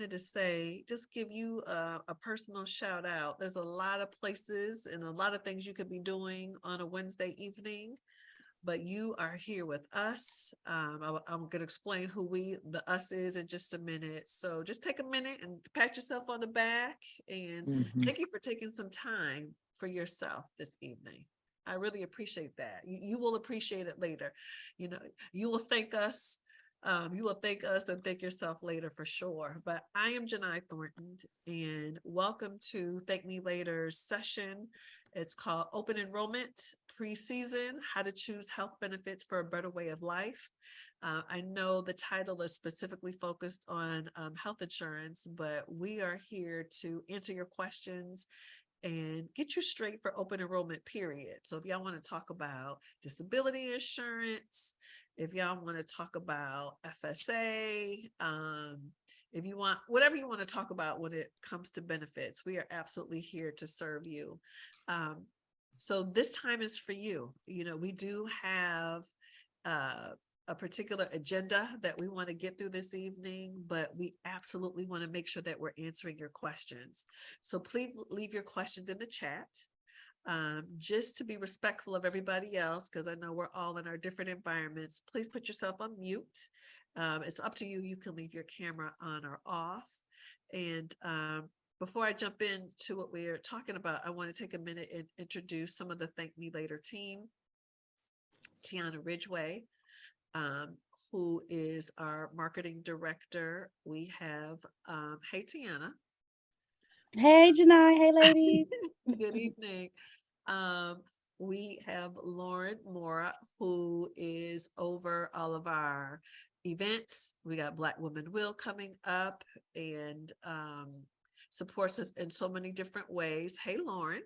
wanted to say, just give you a personal shout out. There's a lot of places and a lot of things you could be doing on a Wednesday evening, but you are here with us. I'm going to explain who the us is in just a minute. So just take a minute and pat yourself on the back, and Mhm. thank you for taking some time for yourself this evening. I really appreciate that. You will appreciate it later. You know, you will thank us. You will thank us and thank yourself later for sure. But I am Janai Thornton, and welcome to Thank Me Later's session. It's called Open Enrollment Preseason, How to Choose Health Benefits for a Better Way of Life. I know the title is specifically focused on health insurance, but we are here to answer your questions and get you straight for open enrollment period. So if y'all want to talk about disability insurance, if y'all want to talk about FSA, if you want, whatever you want to talk about when it comes to benefits, we are absolutely here to serve you. Um, so this time is for you. You know, we do have uh, a particular agenda that we want to get through this evening, but we absolutely want to make sure that we're answering your questions. So please leave your questions in the chat, just to be respectful of everybody else, because I know we're all in our different environments. Please put yourself on mute. It's up to you. You can leave your camera on or off. And before I jump into what we're talking about, I want to take a minute and introduce some of the Thank Me Later team. Tiana Ridgway, um, who is our marketing director. We have, hey, Tiana. Hey, Janai. Hey, ladies. Good evening. Um, we have Lauren Mora, who is over all of our events. We got Black Women Will coming up, and supports us in so many different ways. Hey, Lauren.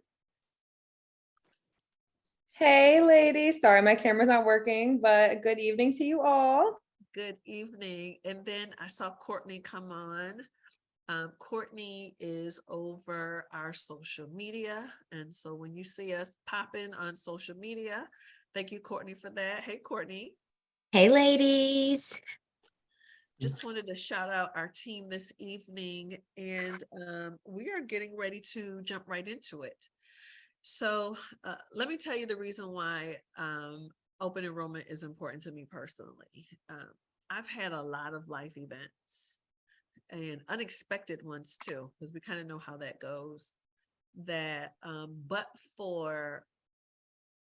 Hey, ladies. Sorry, my camera's not working, but good evening to you all. Good evening. And then I saw Courtney come on. Courtney is over our social media. And so when you see us popping on social media, thank you, Courtney, for that. Hey, Courtney. Hey, ladies. Just wanted to shout out our team this evening, and we are getting ready to jump right into it. So let me tell you the reason why open enrollment is important to me personally. I've had a lot of life events and unexpected ones too, because we kind of know how that goes. That but for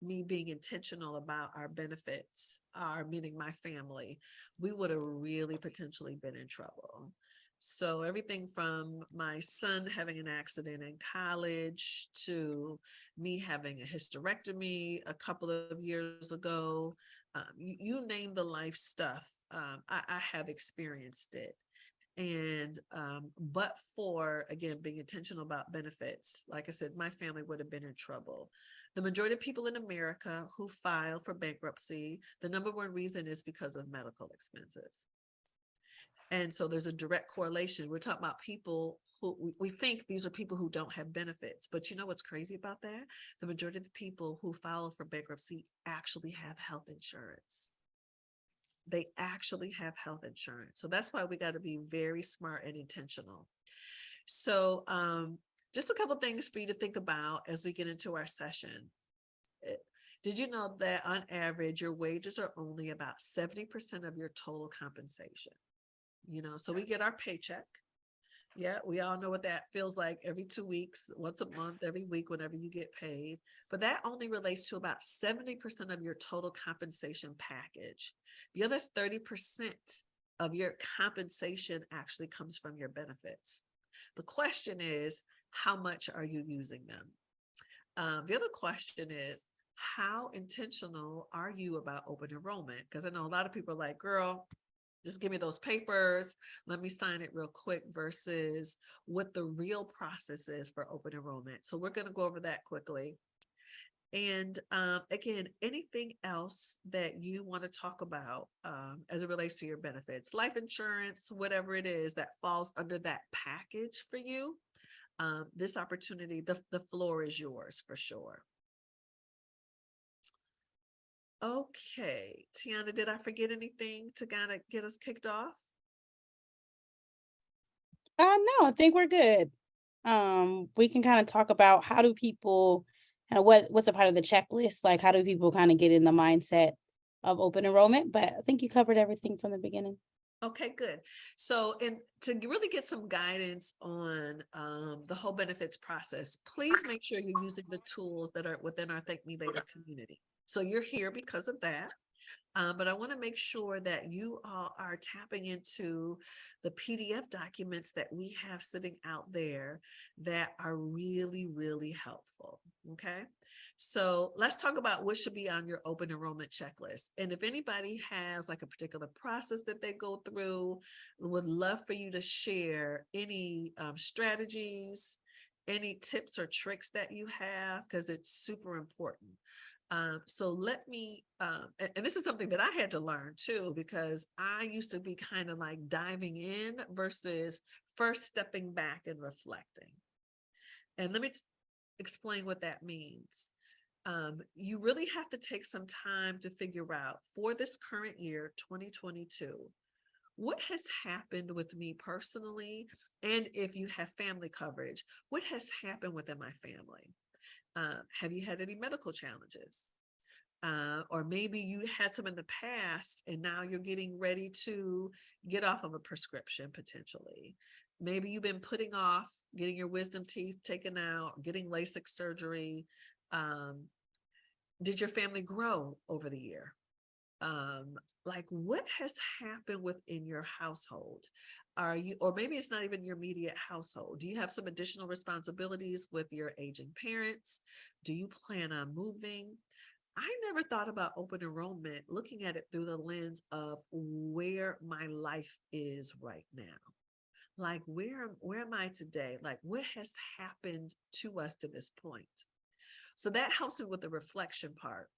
me being intentional about our benefits, our meaning my family, we would have really potentially been in trouble. So everything from my son having an accident in college to me having a hysterectomy a couple of years ago, you name the life stuff, I have experienced it. And but for, again, being intentional about benefits, like I said, my family would have been in trouble. The majority of people in America who file for bankruptcy, the number one reason is because of medical expenses. And so there's a direct correlation. We're talking about people who we think these are people who don't have benefits. But you know what's crazy about that? The majority of the people who file for bankruptcy actually have health insurance. They actually have health insurance. So that's why we got to be very smart and intentional. So just a couple of things for you to think about as we get into our session. Did you know that on average, your wages are only about 70% of your total compensation? You know, so we get our paycheck. Yeah, we all know what that feels like every 2 weeks, once a month, every week, whenever you get paid. But that only relates to about 70% of your total compensation package. The other 30% of your compensation actually comes from your benefits. The question is, how much are you using them? The other question is, how intentional are you about open enrollment? Because I know a lot of people are like, girl, just give me those papers, let me sign it real quick, versus what the real process is for open enrollment. So we're going to go over that quickly. And again, anything else that you want to talk about as it relates to your benefits, life insurance, whatever it is that falls under that package for you, this opportunity, the floor is yours for sure. Okay, Tiana, did I forget anything to kind of get us kicked off? No, I think we're good. We can kind of talk about how do people kind of what's a part of the checklist? Like how do people kind of get in the mindset of open enrollment? But I think you covered everything from the beginning. Okay, good. So, and to really get some guidance on the whole benefits process, please make sure you're using the tools that are within our Thank Me Later community. So you're here because of that. But I want to make sure that you all are tapping into the PDF documents that we have sitting out there that are really, really helpful. Okay. So let's talk about what should be on your open enrollment checklist. And if anybody has like a particular process that they go through, would love for you to share any strategies, any tips or tricks that you have, because it's super important. So let me, and this is something that I had to learn too, because I used to be kind of like diving in versus first stepping back and reflecting. And let me explain what that means. You really have to take some time to figure out for this current year, 2022, what has happened with me personally, and if you have family coverage, what has happened within my family? Have you had any medical challenges? Or maybe you had some in the past and now you're getting ready to get off of a prescription potentially. Maybe you've been putting off getting your wisdom teeth taken out, getting LASIK surgery. Did your family grow over the year? Like what has happened within your household? Are you, or maybe it's not even your immediate household. Do you have some additional responsibilities with your aging parents? Do you plan on moving? I never thought about open enrollment, looking at it through the lens of where my life is right now. Like where am I today? Like what has happened to us to this point? So that helps me with the reflection part.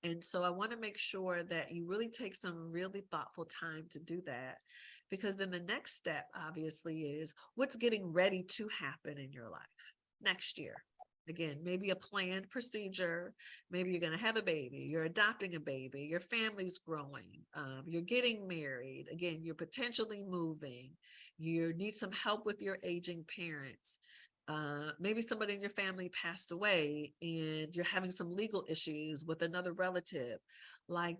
And so I want to make sure that you really take some really thoughtful time to do that, because then the next step obviously is what's getting ready to happen in your life next year. Again, maybe a planned procedure. Maybe you're going to have a baby, you're adopting a baby, your family's growing, you're getting married. Again, you're potentially moving, you need some help with your aging parents. Maybe somebody in your family passed away and you're having some legal issues with another relative. Like,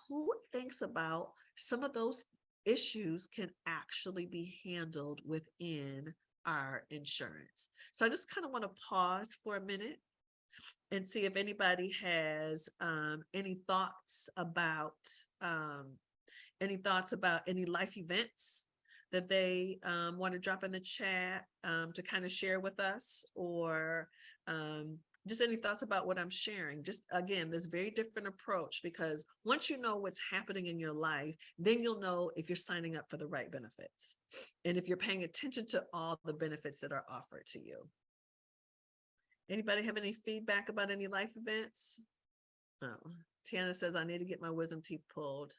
who thinks about some of those issues can actually be handled within our insurance? So I just kind of want to pause for a minute and see if anybody has any thoughts about any life events that they want to drop in the chat to kind of share with us, or just any thoughts about what I'm sharing. Just again, this very different approach, because once you know what's happening in your life, then you'll know if you're signing up for the right benefits and if you're paying attention to all the benefits that are offered to you. Anybody have any feedback about any life events? Oh, Tiana says, I need to get my wisdom teeth pulled.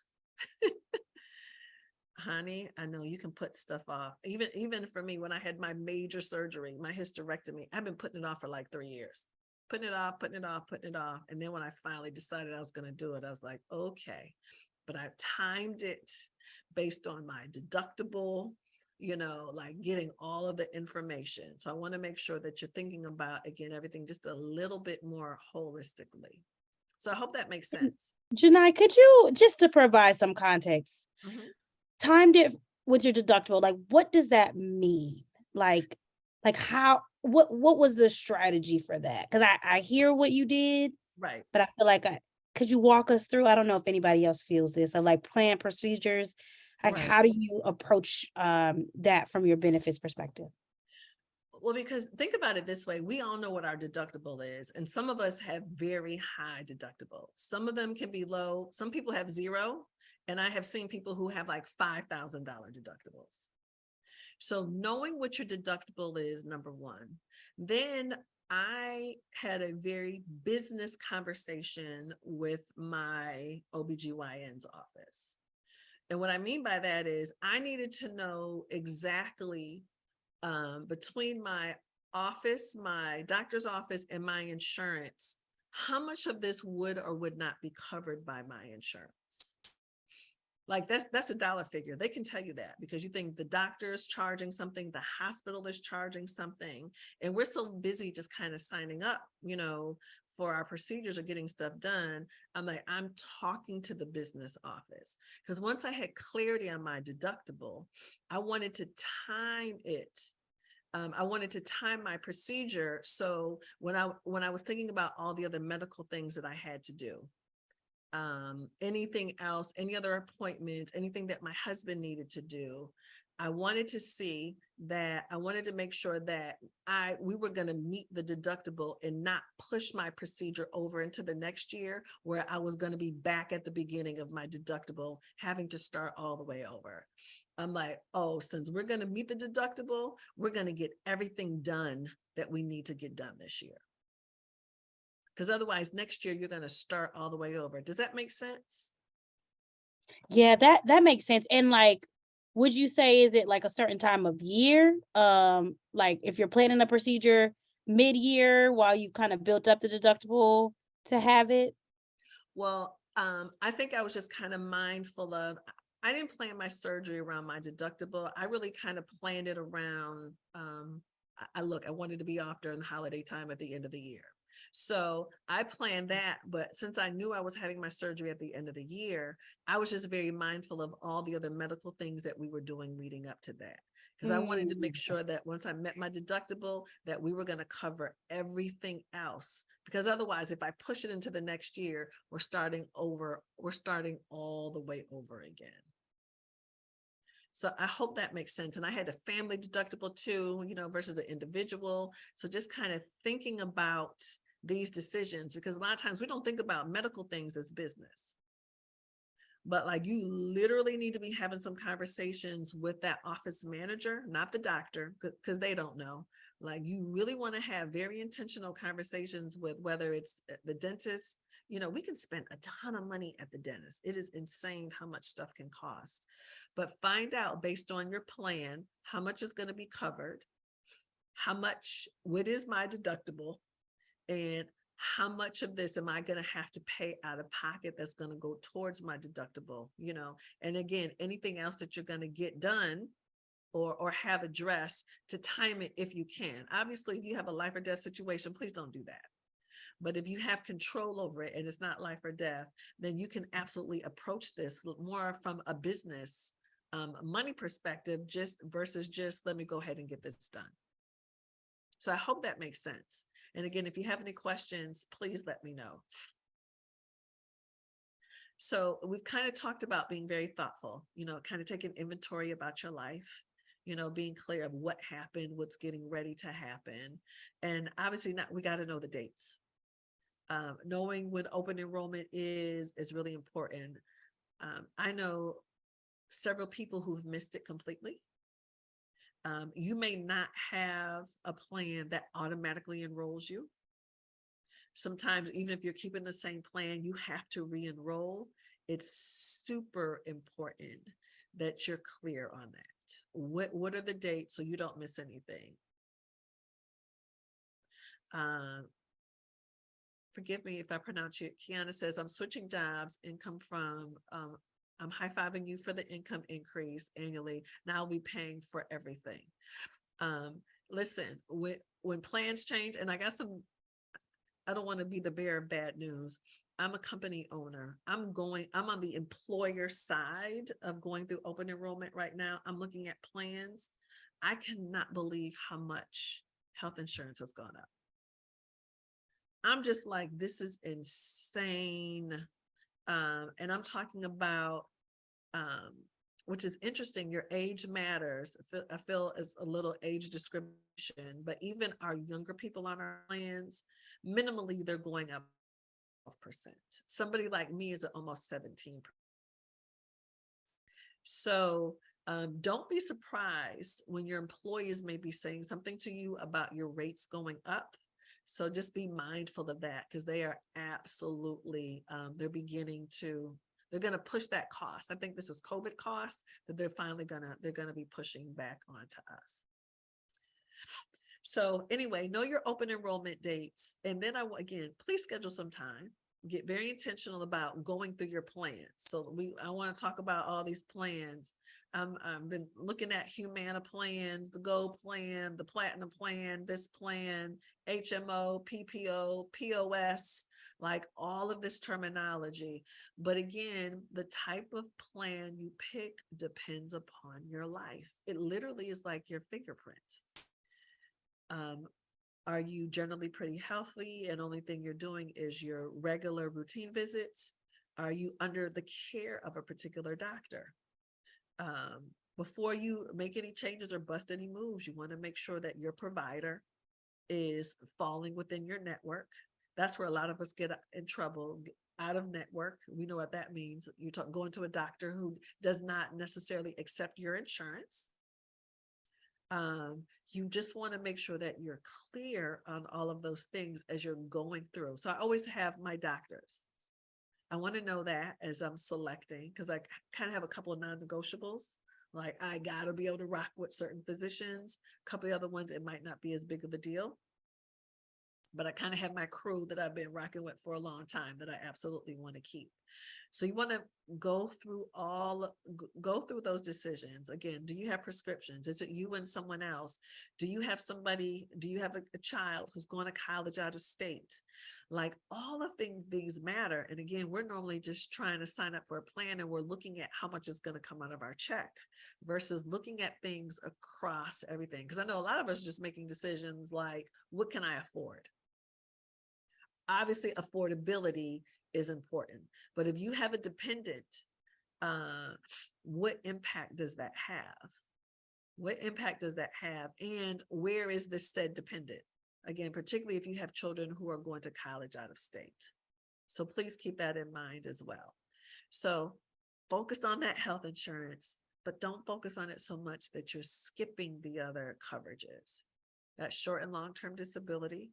Honey, I know you can put stuff off. Even for me, when I had my major surgery, my hysterectomy, I've been putting it off for like 3 years. Putting it off, putting it off, putting it off. And then when I finally decided I was going to do it, I was like, okay. But I timed it based on my deductible, like getting all of the information. So I want to make sure that you're thinking about, again, everything just a little bit more holistically. So I hope that makes sense. Janai, could you, just to provide some context, Mhm. timed it with your deductible, like what does that mean? Like how, what was the strategy for that? Because I hear what you did, Right. but I feel like could you walk us through? I don't know if anybody else feels this, of like planned procedures. Like Right. how do you approach that from your benefits perspective? Well, because think about it this way, we all know what our deductible is, and some of us have very high deductible. Some of them can be low. Some people have zero, and I have seen people who have like $5,000 deductibles. So knowing what your deductible is, number one. Then I had a very business conversation with my OBGYN's office. And what I mean by that is I needed to know exactly between my office, my doctor's office, and my insurance, how much of this would or would not be covered by my insurance. Like that's a dollar figure. They can tell you that because you think the doctor is charging something, the hospital is charging something, and we're so busy just kind of signing up, for our procedures or getting stuff done. I'm like, I'm talking to the business office because once I had clarity on my deductible, I wanted to time it. I wanted to time my procedure. So when I was thinking about all the other medical things that I had to do, anything else, any other appointments, anything that my husband needed to do, I wanted to make sure that we were going to meet the deductible and not push my procedure over into the next year where I was going to be back at the beginning of my deductible, having to start all the way over. I'm like, oh, since we're going to meet the deductible, we're going to get everything done that we need to get done this year. Because otherwise next year you're going to start all the way over. Does that make sense? Yeah, that makes sense. And like, would you say, is it like a certain time of year? Like if you're planning a procedure mid-year while you kind of built up the deductible to have it? Well, I think I was just kind of mindful of, I didn't plan my surgery around my deductible. I really kind of planned it around, I wanted to be off during the holiday time at the end of the year. So I planned that, but since I knew I was having my surgery at the end of the year, I was just very mindful of all the other medical things that we were doing leading up to that. Because I wanted to make sure that once I met my deductible, that we were going to cover everything else. Because otherwise, if I push it into the next year, we're starting all the way over again. So I hope that makes sense. And I had a family deductible too, versus an individual. So just kind of thinking about these decisions, because a lot of times we don't think about medical things as business. But like you literally need to be having some conversations with that office manager, not the doctor, because they don't know. Like you really want to have very intentional conversations with whether it's the dentist. We can spend a ton of money at the dentist. It is insane how much stuff can cost. But find out based on your plan, how much is going to be covered, what is my deductible, and how much of this am I going to have to pay out of pocket that's going to go towards my deductible, and again, anything else that you're going to get done or have addressed to time it if you can. Obviously, if you have a life or death situation, please don't do that. But if you have control over it and it's not life or death, then you can absolutely approach this more from a business money perspective, versus let me go ahead and get this done. So I hope that makes sense. And again, if you have any questions, please let me know. So we've kind of talked about being very thoughtful, kind of taking inventory about your life, being clear of what happened, what's getting ready to happen. And obviously we got to know the dates. Knowing when open enrollment is really important. I know several people who've missed it completely. You may not have a plan that automatically enrolls you. Sometimes, even if you're keeping the same plan, you have to re-enroll. It's super important that you're clear on that. What are the dates so you don't miss anything? Forgive me if I pronounce it. Kiana says, I'm switching jobs, income from, I'm high-fiving you for the income increase annually. Now I'll be paying for everything. Listen, when plans change, and I don't want to be the bearer of bad news. I'm a company owner. I'm on the employer side of going through open enrollment right now. I'm looking at plans. I cannot believe how much health insurance has gone up. I'm just like, this is insane. And I'm talking about, which is interesting, your age matters. I feel it's a little age discrimination, but even our younger people on our plans, minimally, they're going up 12%. Somebody like me is at almost 17%. So don't be surprised when your employees may be saying something to you about your rates going up. So just be mindful of that, because they are absolutely, they're going to push that cost. I think this is COVID cost that they're going to be pushing back onto us. So anyway, know your open enrollment dates. And then again, please schedule some time. get very intentional about going through your plans. So I want to talk about all these plans. I've been looking at Humana plans, the Gold plan, the Platinum plan, this plan, HMO, PPO, POS, like all of this terminology. But again, the type of plan you pick depends upon your life. It literally is like your fingerprint. Are you generally pretty healthy and only thing you're doing is your regular routine visits? Are you under the care of a particular doctor? Before you make any changes or bust any moves, you want to make sure that your provider is falling within your network. That's where a lot of us get in trouble, out of network. We know what that means. You're going to a doctor who does not necessarily accept your insurance. You just want to make sure that you're clear on all of those things as you're going through. So I always have my doctors. I want to know that as I'm selecting, because I kind of have a couple of non-negotiables. Like I got to be able to rock with certain physicians. A couple of other ones, it might not be as big of a deal. But I kind of have my crew that I've been rocking with for a long time that I absolutely want to keep. So you want to go through those decisions. Again, do you have prescriptions? Is it you and someone else? Do you have a child who's going to college out of state? Like all of things matter. And again, we're normally just trying to sign up for a plan and we're looking at how much is going to come out of our check versus looking at things across everything. Because I know a lot of us are just making decisions like, what can I afford? Obviously, affordability is important, but if you have a dependent, what impact does that have? What impact does that have? And where is this said dependent? Again, particularly if you have children who are going to college out of state. So please keep that in mind as well. So focus on that health insurance, but don't focus on it so much that you're skipping the other coverages. That short and long-term disability.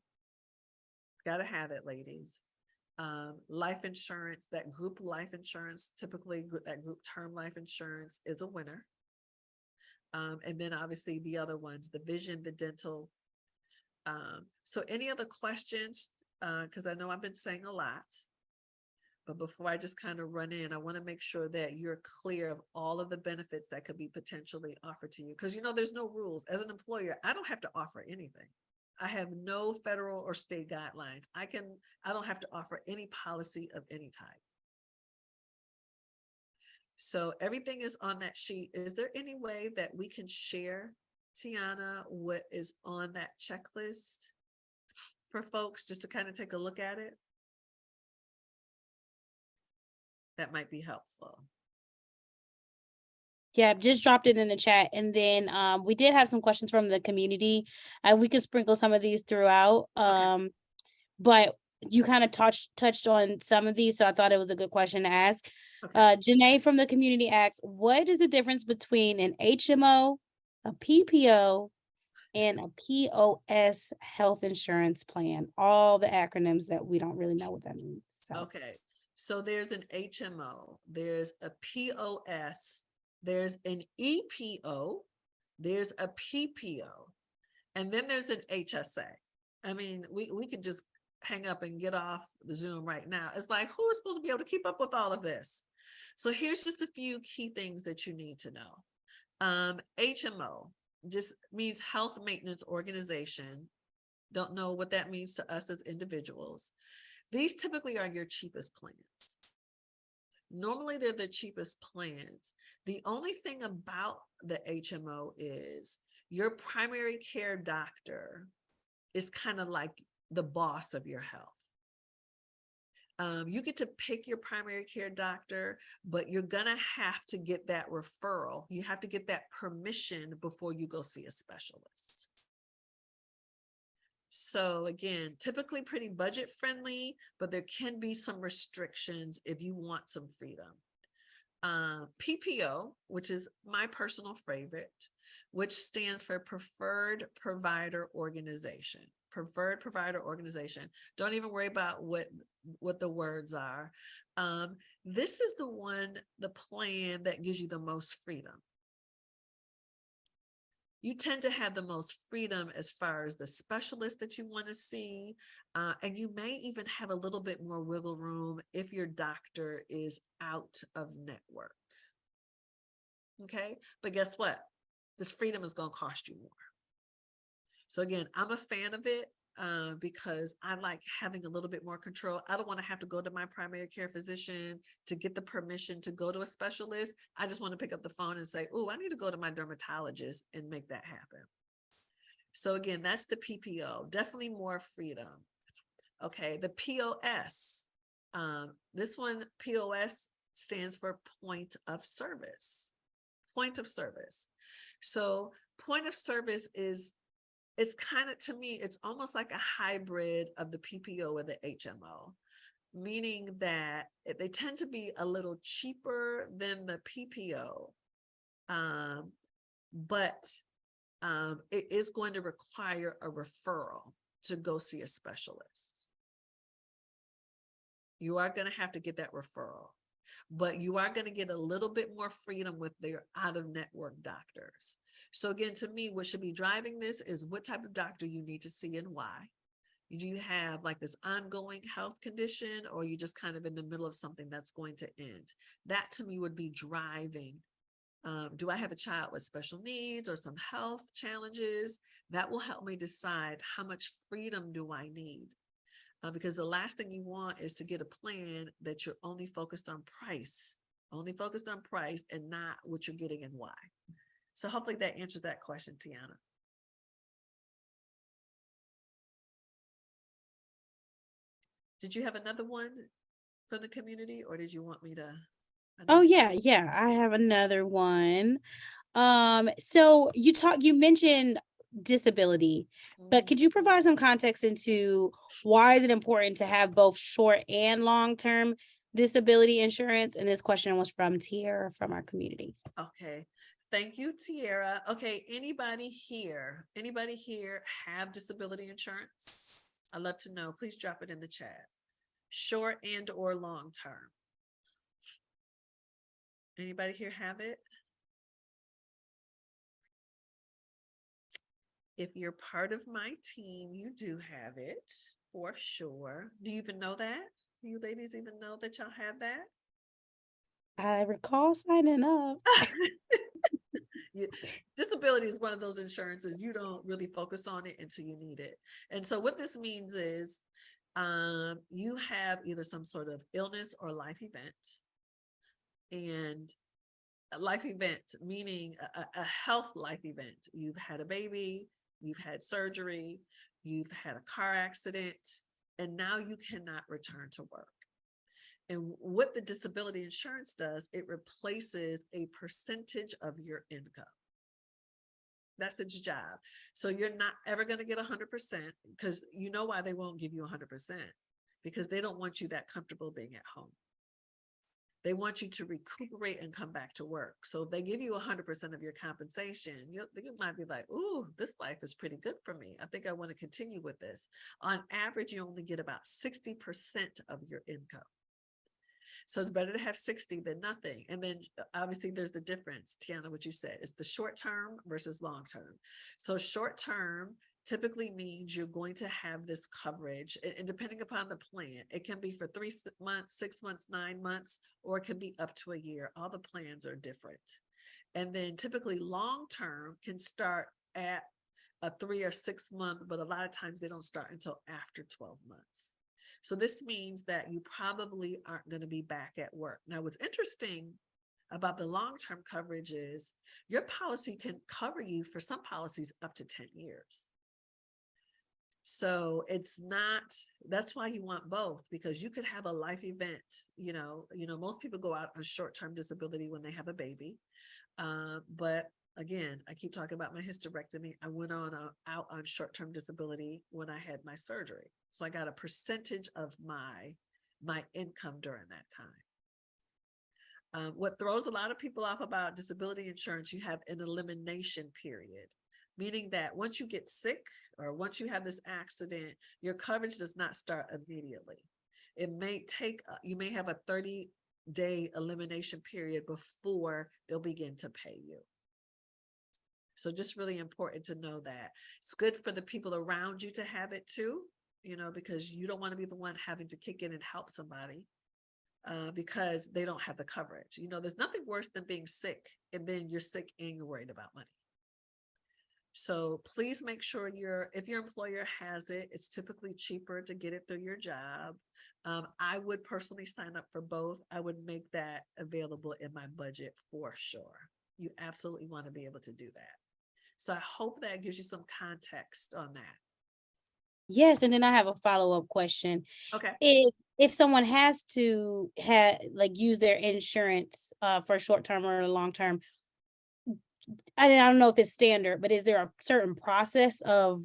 Got to have it, ladies. Life insurance, that group life insurance, typically that group term life insurance is a winner. And then obviously the other ones, the vision, the dental. So any other questions? Because I know I've been saying a lot, but before I just kind of run in, I want to make sure that you're clear of all of the benefits that could be potentially offered to you. Because there's no rules. As an employer, I don't have to offer anything. I have no federal or state guidelines. I don't have to offer any policy of any type. So everything is on that sheet. Is there any way that we can share, Tiana, what is on that checklist for folks just to kind of take a look at it? That might be helpful. Yeah, just dropped it in the chat. And then we did have some questions from the community. We could sprinkle some of these throughout. Okay. But you kind of touched on some of these, so I thought it was a good question to ask. Okay. Janae from the community asks, what is the difference between an HMO, a PPO, and a POS health insurance plan? All the acronyms that we don't really know what that means. So. Okay. So there's an HMO, there's a POS, there's an EPO, there's a PPO, and then there's an HSA. I mean, we could just hang up and get off the Zoom right now. It's like, who is supposed to be able to keep up with all of this? So here's just a few key things that you need to know. HMO just means health maintenance organization. Don't know what that means to us as individuals. These typically are your cheapest plans. Normally, they're the cheapest plans. The only thing about the HMO is your primary care doctor is kind of like the boss of your health. You get to pick your primary care doctor, but you're going to have to get that referral. You have to get that permission before you go see a specialist. So again, typically pretty budget friendly, but there can be some restrictions if you want some freedom. PPO, which is my personal favorite, which stands for Preferred Provider Organization. Preferred Provider Organization. Don't even worry about what the words are. This is the plan that gives you the most freedom. you tend to have the most freedom as far as the specialist that you want to see. And you may even have a little bit more wiggle room if your doctor is out of network. Okay. But guess what? This freedom is going to cost you more. So again, I'm a fan of it because I like having a little bit more control. I don't want to have to go to my primary care physician to get the permission to go to a specialist. I just want to pick up the phone and say, oh, I need to go to my dermatologist and make that happen. So again, that's the PPO, definitely more freedom. Okay, the POS. This one, POS stands for point of service. Point of service. So point of service is, it's kind of, to me, it's almost like a hybrid of the PPO and the HMO, meaning that they tend to be a little cheaper than the PPO, but it is going to require a referral to go see a specialist. You are going to have to get that referral, but you are going to get a little bit more freedom with their out-of-network doctors. So again, to me, what should be driving this is what type of doctor you need to see and why. Do you have like this ongoing health condition, or are you just kind of in the middle of something that's going to end? That to me would be driving. Do I have a child with special needs or some health challenges? That will help me decide how much freedom do I need. Because the last thing you want is to get a plan that you're only focused on price and not what you're getting and why. So hopefully that answers that question, Tiana. Did you have another one from the community, or did you want me to? Oh yeah, I have another one. So you mentioned disability, but could you provide some context into why is it important to have both short and long-term disability insurance? And this question was from Tiara from our community. Okay. Thank you, Tiara. Okay, anybody here have disability insurance? I'd love to know. Please drop it in the chat. Short and or long term. Anybody here have it? If you're part of my team, you do have it for sure. Do you even know that? Do you ladies even know that y'all have that? I recall signing up. Disability is one of those insurances you don't really focus on it until you need it. And so what this means is you have either some sort of illness or life event. And a life event, meaning a health life event. You've had a baby, you've had surgery, you've had a car accident, and now you cannot return to work. And what the disability insurance does, it replaces a percentage of your income. That's its job. So you're not ever going to get 100%, because you know why they won't give you 100%, because they don't want you that comfortable being at home. They want you to recuperate and come back to work. So if they give you 100% of your compensation, you might be like, ooh, this life is pretty good for me. I think I want to continue with this. On average, you only get about 60% of your income. So it's better to have 60 than nothing. And then obviously there's the difference, Tiana, what you said, is the short term versus long term. So short term typically means you're going to have this coverage, and depending upon the plan, it can be for 3 months, 6 months, 9 months, or it can be up to a year. All the plans are different. And then typically long term can start at a 3 or 6 month, but a lot of times they don't start until after 12 months. So this means that you probably aren't going to be back at work. Now, what's interesting about the long-term coverage is your policy can cover you for some policies up to 10 years. So it's not, that's why you want both, because you could have a life event, most people go out on short-term disability when they have a baby. But again, I keep talking about my hysterectomy. I went out on short-term disability when I had my surgery. So I got a percentage of my income during that time. What throws a lot of people off about disability insurance, you have an elimination period, meaning that once you get sick or once you have this accident, your coverage does not start immediately. It may take, you may have a 30-day elimination period before they'll begin to pay you. So just really important to know that. It's good for the people around you to have it too, because you don't want to be the one having to kick in and help somebody because they don't have the coverage. There's nothing worse than being sick and then you're sick and you're worried about money. So please make sure if your employer has it, it's typically cheaper to get it through your job. I would personally sign up for both. I would make that available in my budget for sure. You absolutely want to be able to do that. So I hope that gives you some context on that. Yes, and then I have a follow-up question. Okay. If someone has to use their insurance for short term or long term, I don't know if it's standard, but is there a certain process of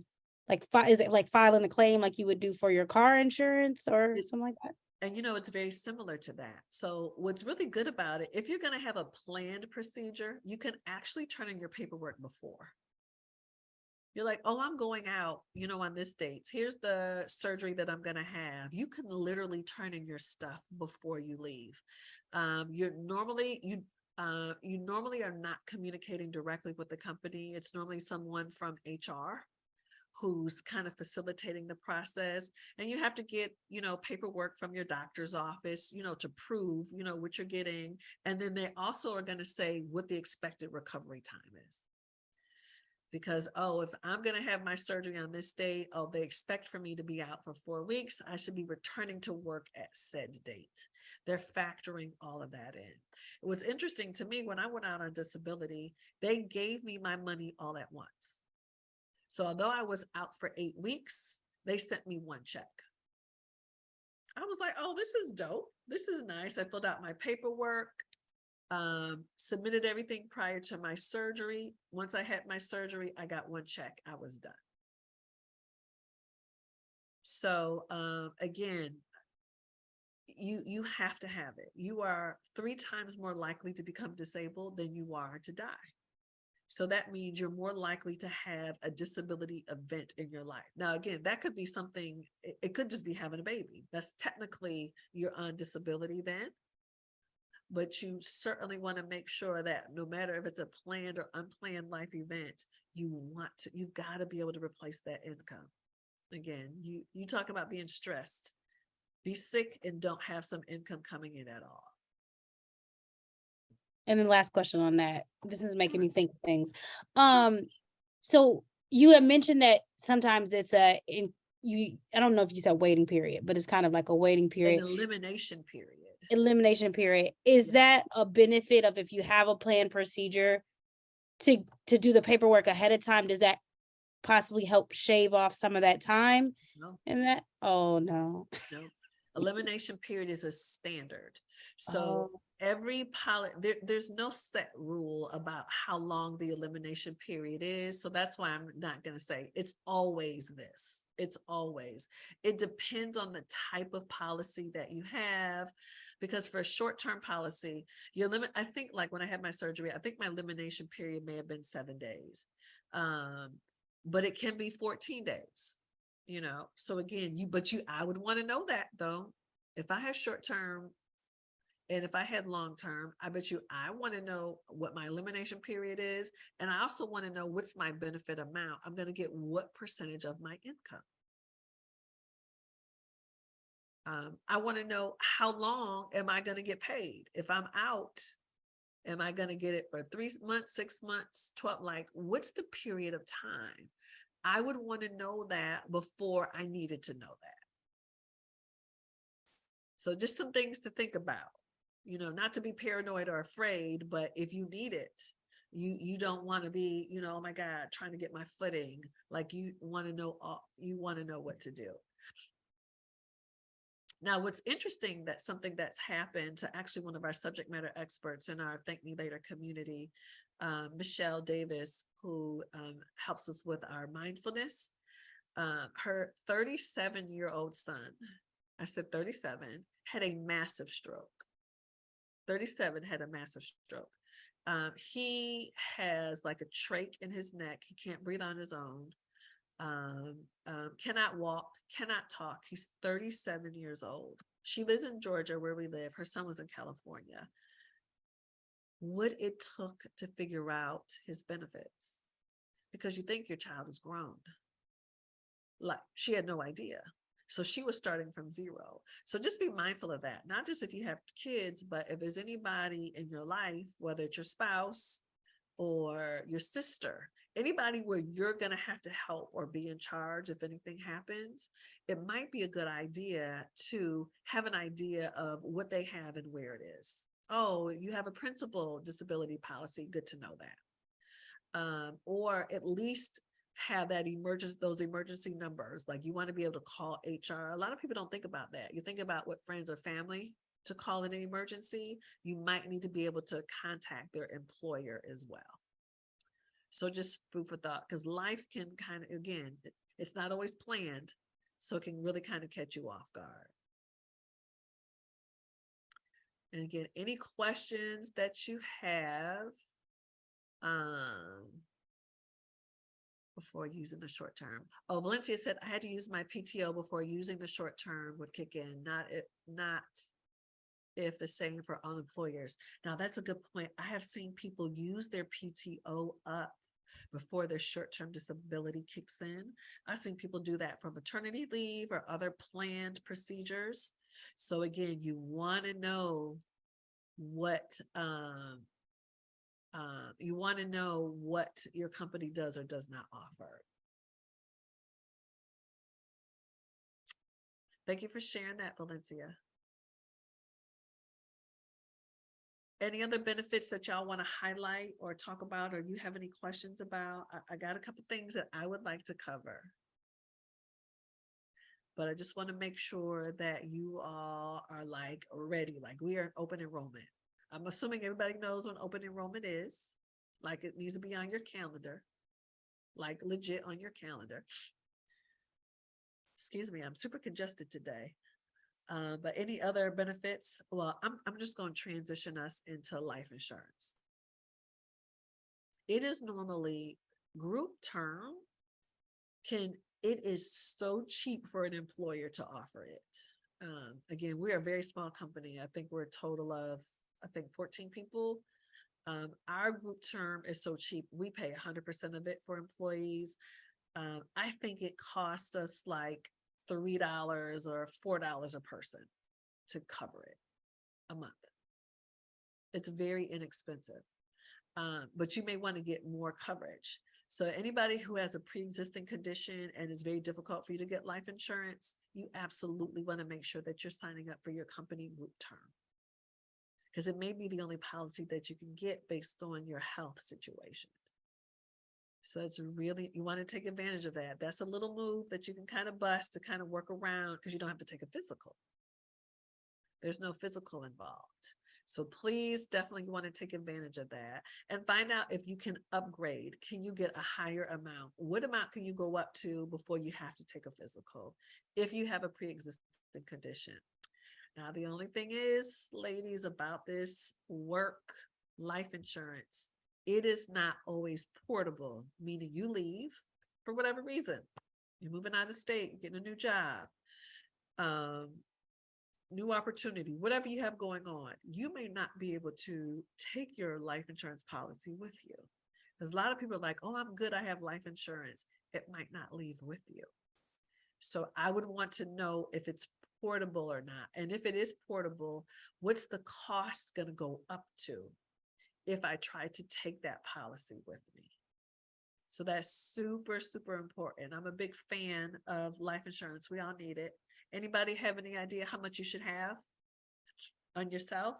is it like filing a claim like you would do for your car insurance or something like that? And it's very similar to that. So what's really good about it, if you're going to have a planned procedure, you can actually turn in your paperwork before. You're like, oh, I'm going out, on this date. Here's the surgery that I'm going to have. You can literally turn in your stuff before you leave. You normally are not communicating directly with the company. It's normally someone from HR who's kind of facilitating the process. And you have to get, paperwork from your doctor's office, to prove, what you're getting. And then they also are going to say what the expected recovery time is. Because, if I'm going to have my surgery on this date, they expect for me to be out for 4 weeks. I should be returning to work at said date. They're factoring all of that in. It was interesting to me when I went out on disability, they gave me my money all at once. So although I was out for 8 weeks, they sent me one check. I was like, oh, this is dope. This is nice. I filled out my paperwork. Submitted everything prior to my surgery. Once I had my surgery, I got one check. I was done. So again, you have to have it. You are 3 times more likely to become disabled than you are to die. So that means you're more likely to have a disability event in your life. Now, again, that could be something, it could just be having a baby. That's technically you're on disability then. But you certainly want to make sure that no matter if it's a planned or unplanned life event, you've got to be able to replace that income. Again, you talk about being stressed, be sick and don't have some income coming in at all. And then last question on that. This is making me think of things. Sure. So you had mentioned that sometimes it's I don't know if you said waiting period, but it's kind of like a waiting An period. elimination period. Elimination period. Is Yes. that a benefit of if you have a planned procedure to do the paperwork ahead of time? Does that possibly help shave off some of that time? No, And that, oh no. no. Elimination period is a standard. So Oh, every there's no set rule about how long the elimination period is. So that's why I'm not going to say it's always this. It's always. It depends on the type of policy that you have. Because for a short-term policy, I think like when I had my surgery, I think my elimination period may have been 7 days. But it can be 14 days, So again, I would want to know that though. If I have short-term and if I had long-term, I bet you I want to know what my elimination period is. And I also want to know what's my benefit amount. I'm going to get what percentage of my income. I want to know how long am I going to get paid? If I'm out, am I going to get it for 3 months, 6 months, 12? Like, what's the period of time? I would want to know that before I needed to know that. So just some things to think about, not to be paranoid or afraid, but if you need it, you don't want to be, oh my God, trying to get my footing. Like you want to know what to do. Now, what's interesting that something that's happened to actually one of our subject matter experts in our Thank Me Later community, Michelle Davis, who helps us with our mindfulness, her 37-year-old son, I said 37, had a massive stroke. 37 had a massive stroke. He has like a trach in his neck. He can't breathe on his own. Cannot walk, cannot talk. He's 37 years old. She lives in Georgia where we live. Her son was in California. What it took to figure out his benefits. because you think your child is grown. Like she had no idea. So she was starting from zero. So just be mindful of that. Not just if you have kids, but if there's anybody in your life, whether it's your spouse or your sister, anybody where you're going to have to help or be in charge if anything happens, it might be a good idea to have an idea of what they have and where it is. Oh, you have a principal disability policy. Good to know that. Or at least have that those emergency numbers. Like you want to be able to call HR. A lot of people don't think about that. You think about what friends or family to call in an emergency. You might need to be able to contact their employer as well. So just food for thought, because life can kind of, again, it's not always planned. So it can really kind of catch you off guard. And again, any questions that you have before using the short term? Oh, Valencia said I had to use my PTO before using the short term would kick in. Not if the same for all employers. Now that's a good point. I have seen people use their PTO up before their short-term disability kicks in. I've seen people do that for maternity leave or other planned procedures. So again, you want to know what your company does or does not offer. Thank you for sharing that, Valencia. Any other benefits that y'all want to highlight or talk about, or you have any questions about? I got a couple things that I would like to cover. But I just want to make sure that you all are like ready, like we are in open enrollment. I'm assuming everybody knows what open enrollment is. Like it needs to be on your calendar, like legit on your calendar. Excuse me, I'm super congested today. But any other benefits? Well, I'm just going to transition us into life insurance. It is normally group term. It is so cheap for an employer to offer it. Again, we're a very small company. I think we're a total of 14 people. Our group term is so cheap. We pay 100% of it for employees. I think it costs us like $3 or $4 a person to cover it a month. It's very inexpensive, but you may want to get more coverage. So anybody who has a pre-existing condition and it's very difficult for you to get life insurance, you absolutely want to make sure that you're signing up for your company group term, because it may be the only policy that you can get based on your health situation. So it's really, you want to take advantage of that. That's a little move that you can kind of bust to kind of work around, because you don't have to take a physical. There's no physical involved. So please definitely want to take advantage of that and find out if you can upgrade. Can you get a higher amount? What amount can you go up to before you have to take a physical if you have a pre-existing condition? Now, the only thing is, ladies, about this work life insurance, it is not always portable, meaning you leave for whatever reason. You're moving out of state, you're getting a new job, new opportunity, whatever you have going on, you may not be able to take your life insurance policy with you. Because a lot of people are like, oh, I'm good, I have life insurance. It might not leave with you. So I would want to know if it's portable or not. And if it is portable, what's the cost going to go up to if I try to take that policy with me? So that's super, super important. I'm a big fan of life insurance. We all need it. Anybody have any idea how much you should have on yourself?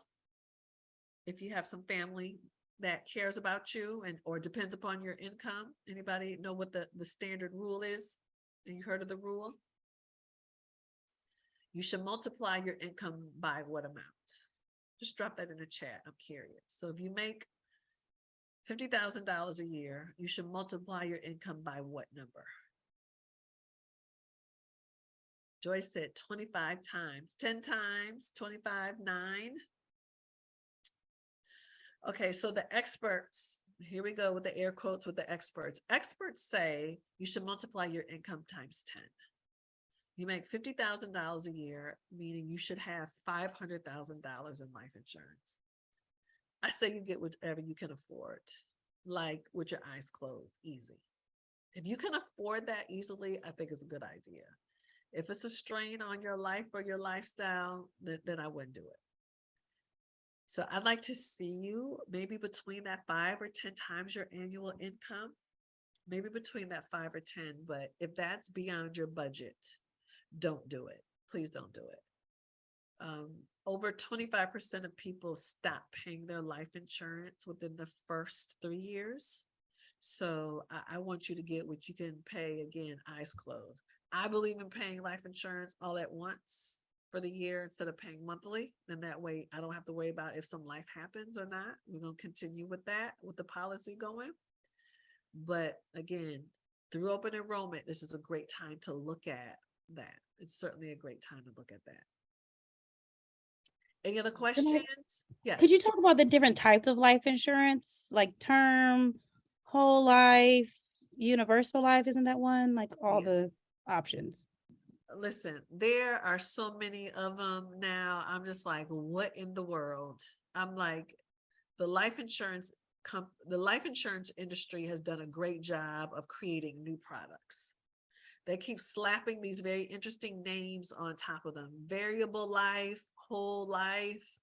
If you have some family that cares about you and or depends upon your income, anybody know what the standard rule is? And you heard of the rule? You should multiply your income by what amount? Just drop that in the chat. I'm curious. So if you make $50,000 a year, you should multiply your income by what number? Joyce said 25 times, 10 times, 25, 9. Okay, so the experts, here we go with the air quotes with the experts. Experts say you should multiply your income times 10. You make $50,000 a year, meaning you should have $500,000 in life insurance. I say you get whatever you can afford, like with your eyes closed, easy. If you can afford that easily, I think it's a good idea. If it's a strain on your life or your lifestyle, then I wouldn't do it. So I'd like to see you maybe between that 5 or 10 times your annual income, maybe between that 5 or 10. But if that's beyond your budget, don't do it. Please don't do it. Over 25% of people stop paying their life insurance within the first 3 years. So I want you to get what you can pay, again, eyes closed. I believe in paying life insurance all at once for the year instead of paying monthly. Then that way I don't have to worry about if some life happens or not. We're going to continue with that, with the policy going. But again, through open enrollment, this is a great time to look at that. It's certainly a great time to look at that. Any other questions? Yes. Could you talk about the different types of life insurance, like term, whole life, universal life? Isn't that one? Like all Yeah. the options. Listen, there are so many of them now. I'm just like, what in the world? I'm like, the life insurance industry has done a great job of creating new products. They keep slapping these very interesting names on top of them. Variable life, whole life.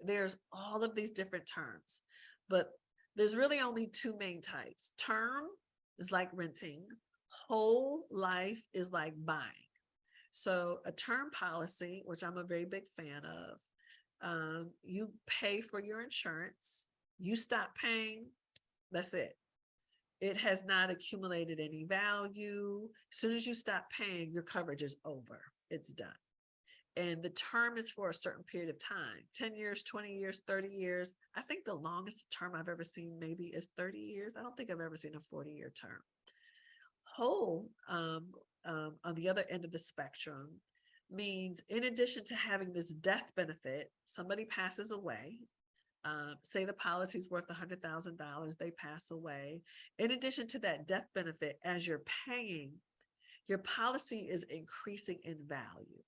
There's all of these different terms, but there's really only two main types. Term is like renting. Whole life is like buying. So a term policy, which I'm a very big fan of, you pay for your insurance, you stop paying, that's it. It has not accumulated any value. As soon as you stop paying, your coverage is over. It's done. And the term is for a certain period of time, 10 years, 20 years, 30 years. I think the longest term I've ever seen maybe is 30 years. I don't think I've ever seen a 40-year term. Whole, on the other end of the spectrum, means in addition to having this death benefit, somebody passes away, say the policy's worth $100,000, they pass away. In addition to that death benefit, as you're paying, your policy is increasing in value.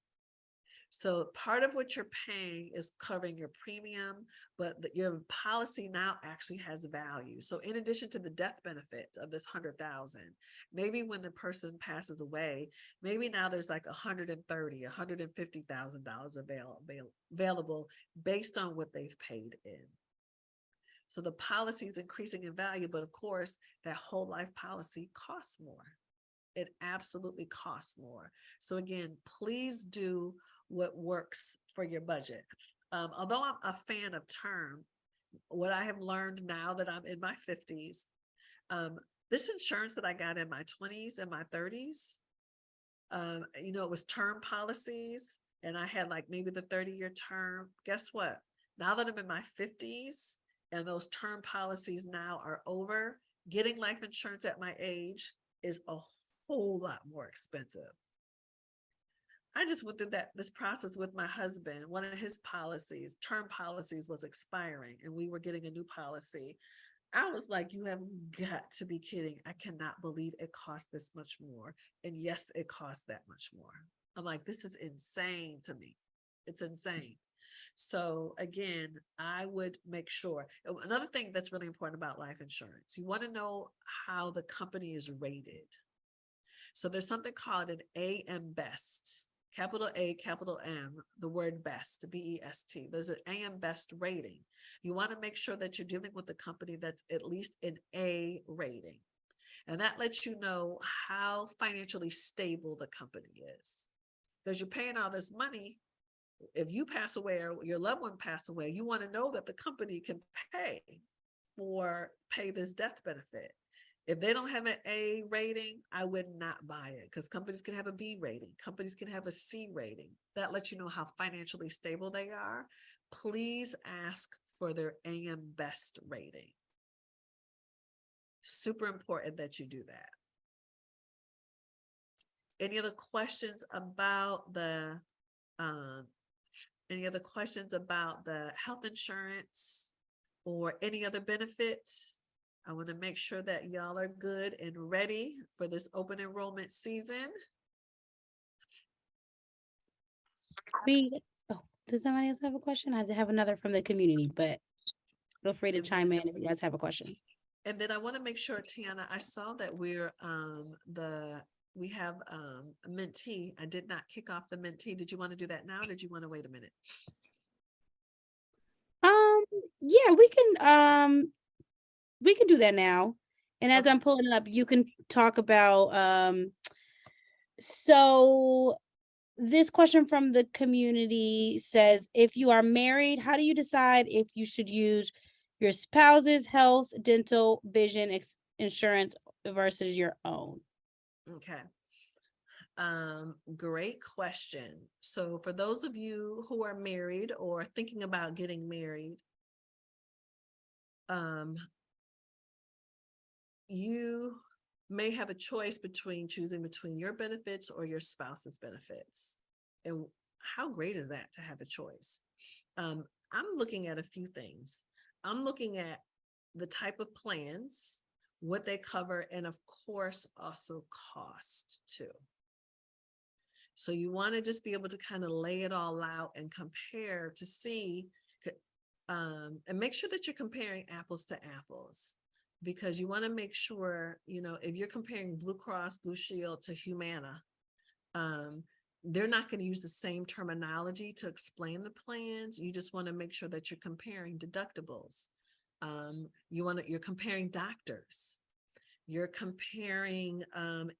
So part of what you're paying is covering your premium, but your policy now actually has value. So in addition to the death benefit of this 100,000, maybe when the person passes away, maybe now there's like $150,000 available based on what they've paid in. So the policy is increasing in value, but of course that whole life policy costs more. It absolutely costs more. So again, please do what works for your budget. Although I'm a fan of term, what I have learned now that I'm in my 50s, this insurance that I got in my 20s and my 30s, it was term policies, and I had like maybe the 30-year term. Guess what? Now that I'm in my 50s and those term policies now are over, getting life insurance at my age is a whole lot more expensive. I just went through this process with my husband. One of his policies, term policies, was expiring and we were getting a new policy. I was like, you have got to be kidding. I cannot believe it cost this much more. And yes, it cost that much more. I'm like, this is insane to me. It's insane. So again, I would make sure. Another thing that's really important about life insurance, you want to know how the company is rated. So there's something called an AM Best, capital A, capital M, the word best, BEST. There's an AM Best rating. You want to make sure that you're dealing with a company that's at least an A rating. And that lets you know how financially stable the company is. Because you're paying all this money. If you pass away or your loved one passed away, you want to know that the company can pay this death benefit. If they don't have an A rating, I would not buy it, because companies can have a B rating. Companies can have a C rating. That lets you know how financially stable they are. Please ask for their AM Best rating. Super important that you do that. Any other questions about the health insurance or any other benefits? I want to make sure that y'all are good and ready for this open enrollment season. Does somebody else have a question? I have another from the community, but feel free to chime in if you guys have a question. And then I want to make sure, Tiana, I saw that we have a mentee. I did not kick off the mentee. Did you want to do that now, or did you want to wait a minute? Yeah, we can do that now. And as Okay. I'm pulling it up, you can talk about so this question from the community says, if you are married, how do you decide if you should use your spouse's health, dental, vision insurance versus your own? Okay. Great question. So for those of you who are married or thinking about getting married, you may have a choice between choosing between your benefits or your spouse's benefits. And how great is that to have a choice? I'm looking at a few things. I'm looking at the type of plans, what they cover, and of course, also cost too. So you want to just be able to kind of lay it all out and compare to see, and make sure that you're comparing apples to apples, because you want to make sure, if you're comparing Blue Cross Blue Shield to Humana, they're not going to use the same terminology to explain the plans. You just want to make sure that you're comparing deductibles. You're comparing doctors. You're comparing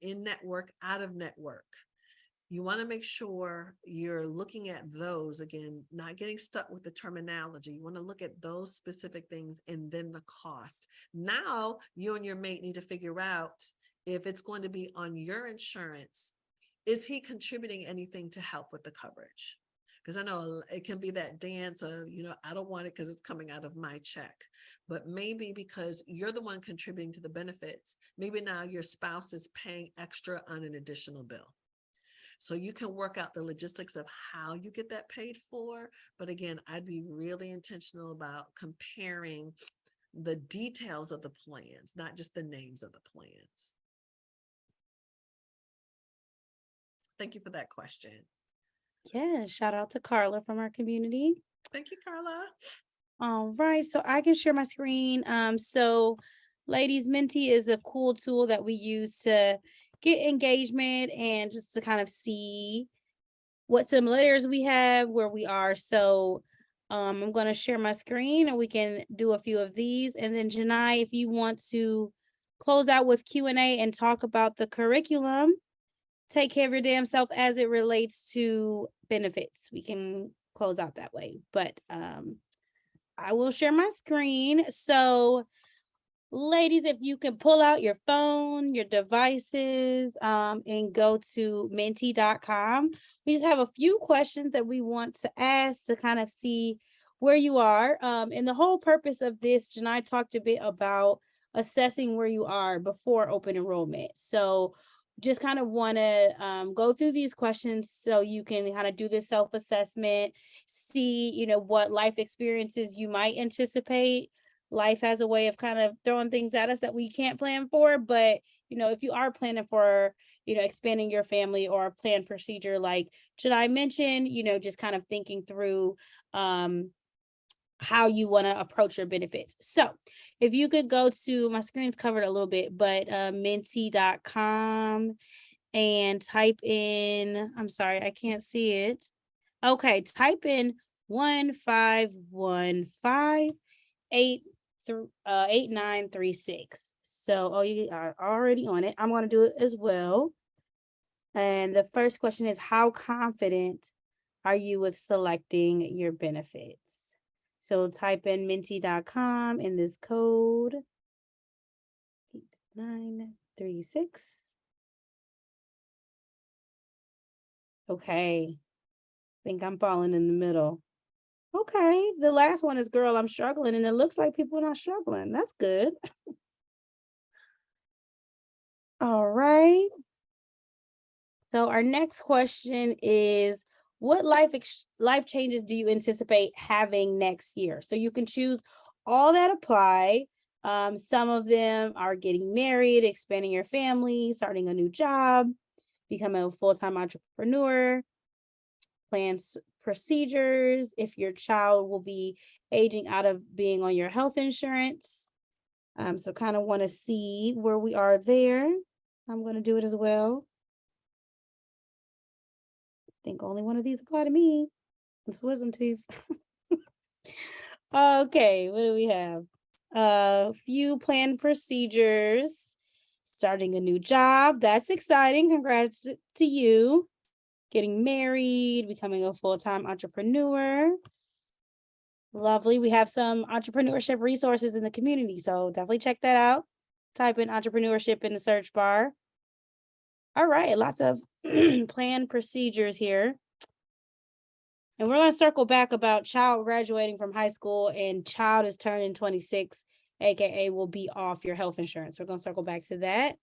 in-network, out-of-network. You want to make sure you're looking at those, again, not getting stuck with the terminology. You want to look at those specific things and then the cost. Now, you and your mate need to figure out if it's going to be on your insurance. Is he contributing anything to help with the coverage? Because I know it can be that dance of, I don't want it because it's coming out of my check. But maybe because you're the one contributing to the benefits, maybe now your spouse is paying extra on an additional bill. So you can work out the logistics of how you get that paid for. But again, I'd be really intentional about comparing the details of the plans, not just the names of the plans. Thank you for that question. Yeah, shout out to Carla from our community. Thank you, Carla. All right, so I can share my screen. So ladies, Menti is a cool tool that we use to get engagement and just to kind of see what similarities we have, where we are. So I'm going to share my screen and we can do a few of these. And then Janai, if you want to close out with Q&A and talk about the curriculum, take care of your damn self as it relates to benefits. We can close out that way. But I will share my screen. So ladies, if you can pull out your phone, your devices, and go to menti.com. We just have a few questions that we want to ask to kind of see where you are. And the whole purpose of this, Janai talked a bit about assessing where you are before open enrollment. So just kind of want to go through these questions so you can kind of do this self-assessment, see, what life experiences you might anticipate. Life has a way of kind of throwing things at us that we can't plan for. But, if you are planning for, expanding your family or a planned procedure, like should I mention, just kind of thinking through how you want to approach your benefits. So if you could go to, my screen's covered a little bit, but menti.com and type in, I'm sorry, I can't see it. Okay, type in 1515-8936. So, you are already on it. I'm going to do it as well. And the first question is, how confident are you with selecting your benefits? So type in menti.com in this code 8936. Okay. Think I'm falling in the middle. Okay. The last one is girl, I'm struggling. And it looks like people are not struggling. That's good. All right. So our next question is, what life changes do you anticipate having next year? So you can choose all that apply. Some of them are getting married, expanding your family, starting a new job, becoming a full-time entrepreneur, plans procedures, if your child will be aging out of being on your health insurance, So kind of want to see where we are there. I'm going to do it as well. I think only one of these apply to me. This wisdom tooth. Okay, what do we have? A few planned procedures. Starting a new job. That's exciting. Congrats to you. Getting married, becoming a full-time entrepreneur. Lovely. We have some entrepreneurship resources in the community, so definitely check that out. Type in entrepreneurship in the search bar. All right, lots of planned procedures here. And we're going to circle back about child graduating from high school and child is turning 26, aka will be off your health insurance. We're going to circle back to that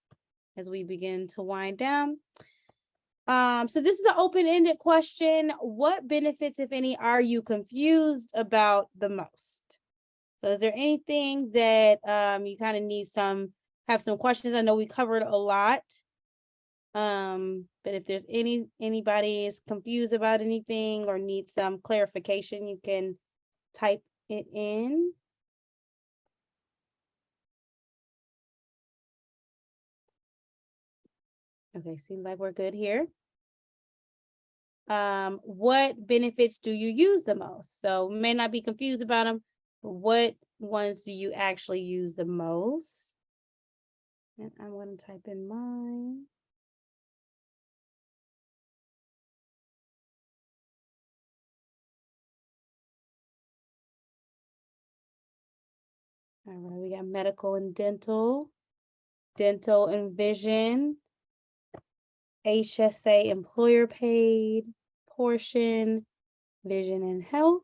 as we begin to wind down. So this is an open-ended question. What benefits, if any, are you confused about the most? So is there anything that you kind of need have some questions? I know we covered a lot. But if there's anybody is confused about anything or needs some clarification, you can type it in. Okay, seems like we're good here. What benefits do you use the most? So may not be confused about them, but what ones do you actually use the most? And I'm going to type in mine. All right, we got medical and dental and vision, HSA employer paid portion, vision and health,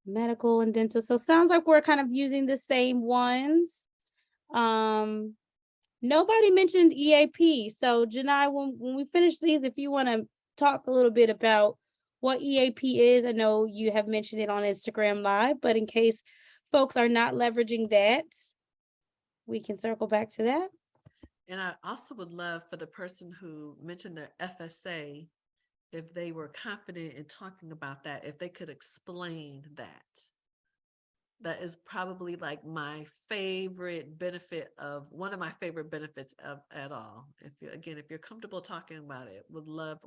medical and dental. So sounds like we're kind of using the same ones. Nobody mentioned EAP. So Janai, when we finish these, if you want to talk a little bit about what EAP is, I know you have mentioned it on Instagram Live, but in case folks are not leveraging that, we can circle back to that. And I also would love for the person who mentioned their FSA, if they were confident in talking about that, if they could explain that. That is probably like my favorite benefit of one of my favorite benefits of at all. If you're comfortable talking about it, would love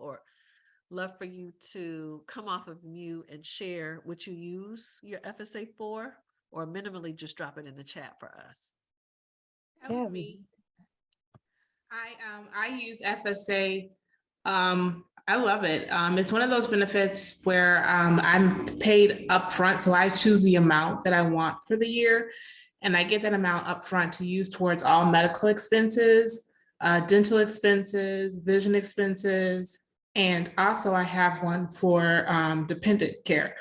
for you to come off of mute and share what you use your FSA for, or minimally just drop it in the chat for us. That was me. I use FSA. I love it. It's one of those benefits where I'm paid upfront, so I choose the amount that I want for the year, and I get that amount upfront to use towards all medical expenses, dental expenses, vision expenses, and also I have one for dependent care.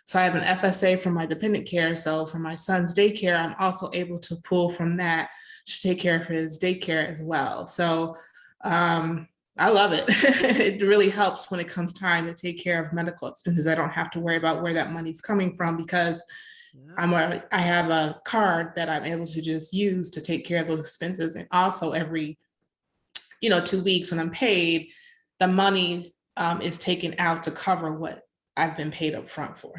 So I have an FSA for my dependent care. So for my son's daycare, I'm also able to pull from that to take care of his daycare as well. So I love it. It really helps when it comes time to take care of medical expenses. I don't have to worry about where that money's coming from because I have a card that I'm able to just use to take care of those expenses. And also every 2 weeks when I'm paid, the money is taken out to cover what I've been paid up front for.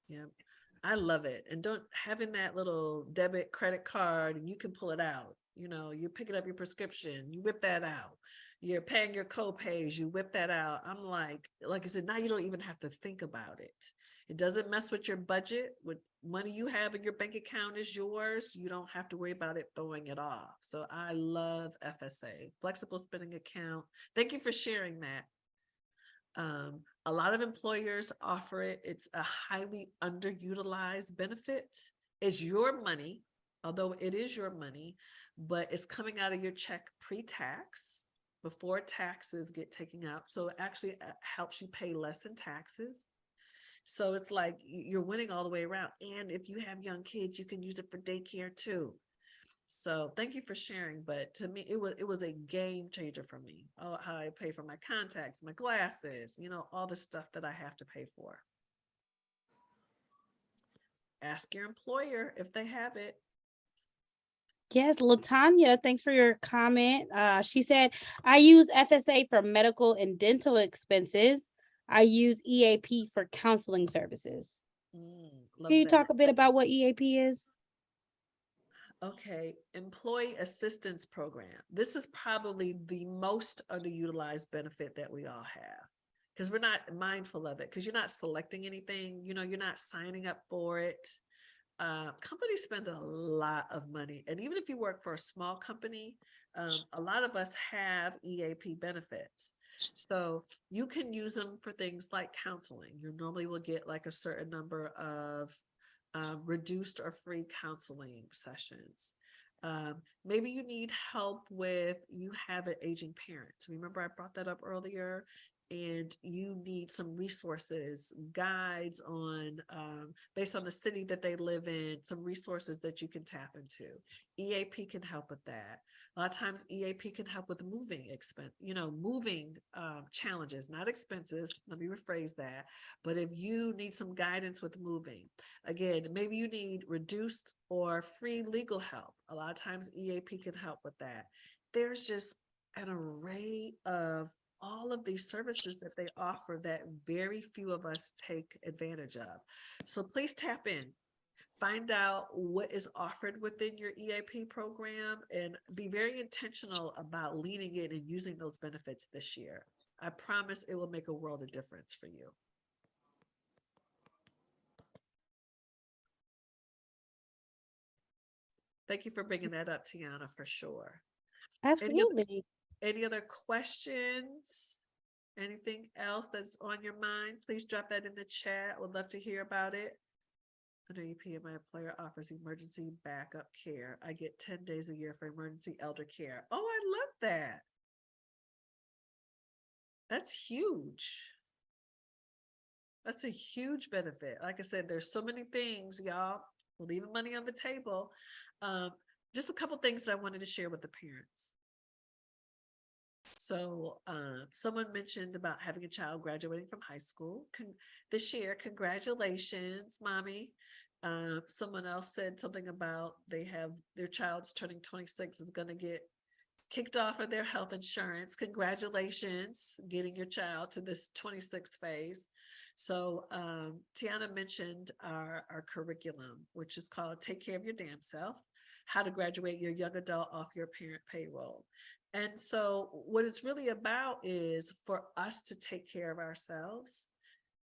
Yeah, I love it. And having that little debit credit card and you can pull it out, you're picking up your prescription, you whip that out. You're paying your co-pays, you whip that out. I'm like I said, now you don't even have to think about it. It doesn't mess with your budget. What money you have in your bank account is yours. You don't have to worry about it throwing it off. So I love FSA, flexible spending account. Thank you for sharing that. A lot of employers offer it. It's a highly underutilized benefit. It's your money, although it is your money, but it's coming out of your check pre-tax before taxes get taken out. So it actually helps you pay less in taxes. So it's like you're winning all the way around. And if you have young kids, you can use it for daycare too. So thank you for sharing. But to me, it was a game changer for me. Oh, how I pay for my contacts, my glasses, all the stuff that I have to pay for. Ask your employer if they have it. Yes, Latanya, thanks for your comment. She said, I use FSA for medical and dental expenses. I use EAP for counseling services. Love Can you that. talk a bit about what EAP is? Okay, Employee Assistance Program. This is probably the most underutilized benefit that we all have because we're not mindful of it because you're not selecting anything, you're not signing up for it. Companies spend a lot of money. And even if you work for a small company, a lot of us have EAP benefits. So you can use them for things like counseling. You normally will get like a certain number of reduced or free counseling sessions. Maybe you need help with, you have an aging parent. Remember, I brought that up earlier, and you need some resources, guides on, based on the city that they live in, some resources that you can tap into. EAP can help with that. A lot of times EAP can help with moving moving challenges, not expenses. Let me rephrase that. But if you need some guidance with moving, again, maybe you need reduced or free legal help. A lot of times EAP can help with that. There's just an array of all of these services that they offer that very few of us take advantage of. So please tap in, find out what is offered within your EAP program, and be very intentional about leaning in and using those benefits this year. I promise it will make a world of difference for you. Thank you for bringing that up, Tiana, for sure. Absolutely. Any other questions? Anything else that's on your mind? Please drop that in the chat. Would love to hear about it. Under EAP, and my employer offers emergency backup care. I get 10 days a year for emergency elder care. Oh, I love that. That's huge. That's a huge benefit. Like I said, there's so many things, y'all. We're leaving money on the table. Just a couple things that I wanted to share with the parents. So someone mentioned about having a child graduating from high school this year. Congratulations, mommy. Someone else said something about their child's turning 26 is going to get kicked off of their health insurance. Congratulations, getting your child to this 26th phase. So Tiana mentioned our curriculum, which is called Take Care of Your Damn Self, How to Graduate Your Young Adult Off Your Parent Payroll. And so what it's really about is for us to take care of ourselves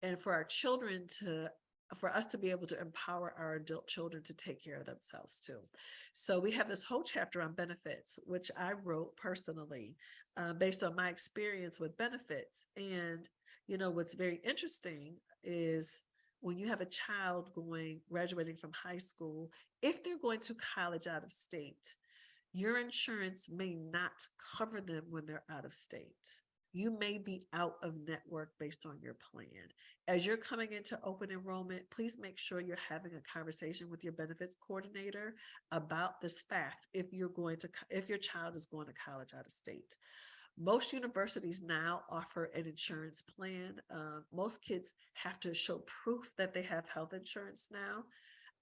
and for us to be able to empower our adult children to take care of themselves too. So we have this whole chapter on benefits, which I wrote personally based on my experience with benefits. And, what's very interesting is when you have a child graduating from high school, if they're going to college out of state, your insurance may not cover them when they're out of state. You may be out of network based on your plan. As you're coming into open enrollment, please make sure you're having a conversation with your benefits coordinator about this fact if your child is going to college out of state. Most universities now offer an insurance plan. Most kids have to show proof that they have health insurance now.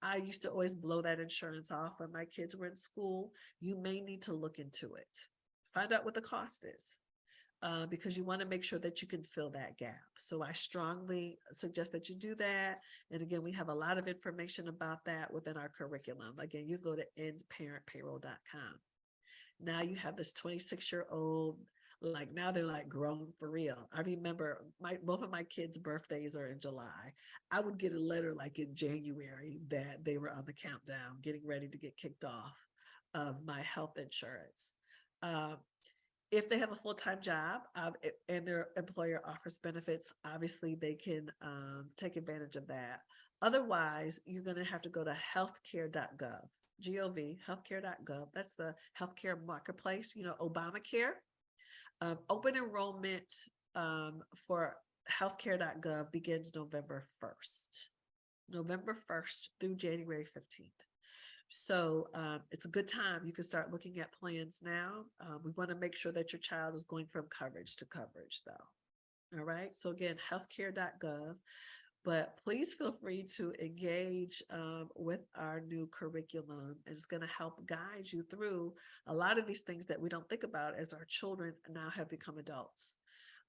I used to always blow that insurance off when my kids were in school. You may need to look into it. Find out what the cost is. Because you want to make sure that you can fill that gap. So I strongly suggest that you do that. And again, we have a lot of information about that within our curriculum. Again, you go to endparentpayroll.com. Now you have this 26-year-old, like now they're like grown for real. I remember both of my kids' birthdays are in July. I would get a letter like in January that they were on the countdown, getting ready to get kicked off of my health insurance. If they have a full-time job and their employer offers benefits, obviously they can take advantage of that. Otherwise, you're going to have to go to healthcare.gov, G-O-V, healthcare.gov. That's the healthcare marketplace, Obamacare. Open enrollment for healthcare.gov begins November 1st through January 15th. So it's a good time. You can start looking at plans now. We want to make sure that your child is going from coverage to coverage though. All right. So again, healthcare.gov, but please feel free to engage with our new curriculum. And it's going to help guide you through a lot of these things that we don't think about as our children now have become adults.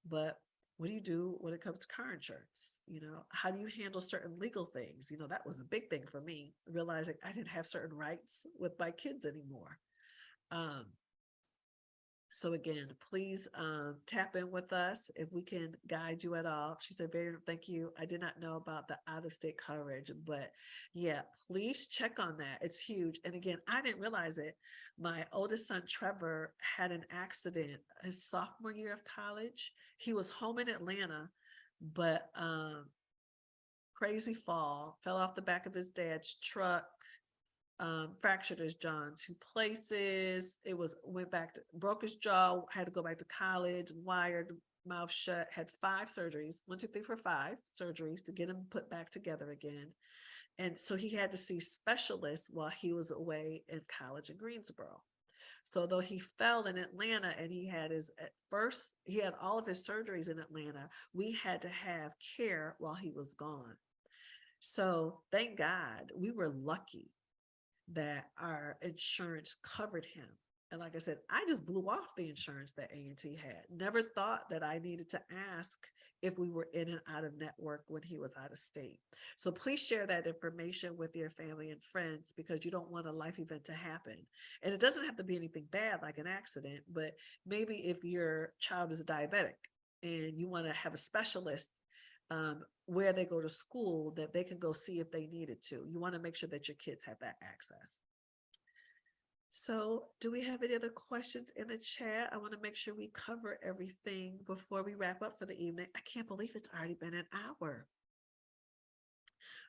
But what do you do when it comes to car insurance? How do you handle certain legal things? That was a big thing for me, realizing I didn't have certain rights with my kids anymore. So again, please tap in with us if we can guide you at all. She said, "Very thank you. I did not know about the out-of-state coverage, but yeah, please check on that. It's huge." And again, I didn't realize it. My oldest son, Trevor, had an accident his sophomore year of college. He was home in Atlanta, but crazy fall, fell off the back of his dad's truck. Fractured his jaw in 2 places. Broke his jaw, had to go back to college, wired, mouth shut, had 5 surgeries, 1, 2, 3, 4, 5 surgeries to get him put back together again. And so he had to see specialists while he was away in college in Greensboro. So though he fell in Atlanta and he had all of his surgeries in Atlanta, we had to have care while he was gone. So thank God we were lucky that our insurance covered him. And like I said, I just blew off the insurance that A&T had. Never thought that I needed to ask if we were in and out of network when he was out of state. So please share that information with your family and friends, because you don't want a life event to happen. And it doesn't have to be anything bad like an accident, but maybe if your child is diabetic and you want to have a specialist where they go to school that they can go see if they needed to. You want to make sure that your kids have that access. So do we have any other questions in the chat? I want to make sure we cover everything before we wrap up for the evening. I can't believe it's already been an hour.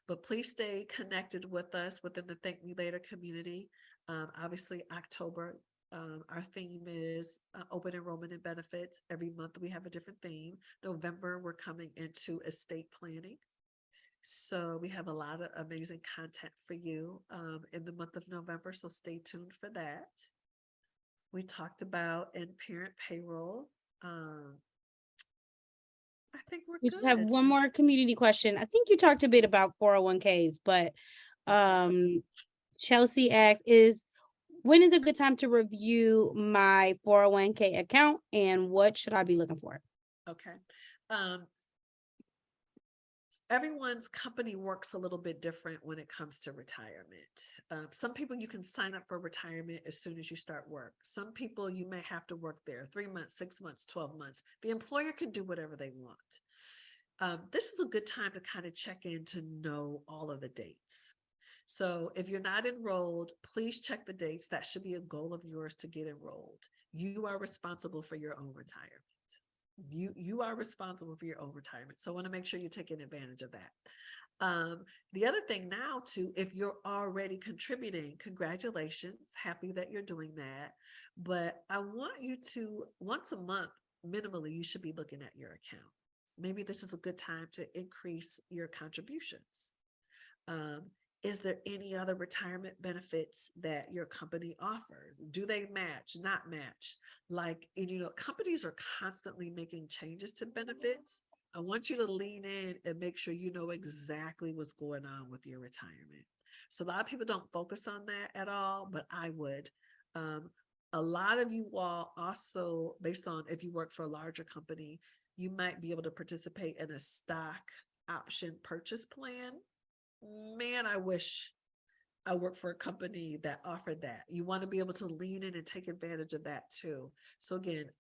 But please stay connected with us within the Thank Me Later community. Obviously, October, our theme is open enrollment and benefits. Every month we have a different theme. November, we're coming into estate planning. So we have a lot of amazing content for you in the month of November. So stay tuned for that. We talked about in-parent payroll. I think we're We good. just have one more community question. I think you talked a bit about 401ks, but Chelsea asked, when is a good time to review my 401k account and what should I be looking for? Okay. Everyone's company works a little bit different when it comes to retirement. Some people you can sign up for retirement as soon as you start work. Some people you may have to work there 3 months, 6 months, 12 months. The employer can do whatever they want. This is a good time to kind of check in to know all of the dates. So if you're not enrolled, please check the dates. That should be a goal of yours to get enrolled. You are responsible for your own retirement. You are responsible for your own retirement. So I want to make sure you're taking advantage of that. The other thing now too, if you're already contributing, congratulations, happy that you're doing that. But I want you to, once a month, minimally, you should be looking at your account. Maybe this is a good time to increase your contributions. Is there any other retirement benefits that your company offers? Do they match, not match? Like, companies are constantly making changes to benefits. I want you to lean in and make sure you know exactly what's going on with your retirement. So a lot of people don't focus on that at all, but I would. A lot of you all also, based on if you work for a larger company, you might be able to participate in a stock option purchase plan. Man, I wish I worked for a company that offered that. You want to be able to lean in and take advantage of that too. So again,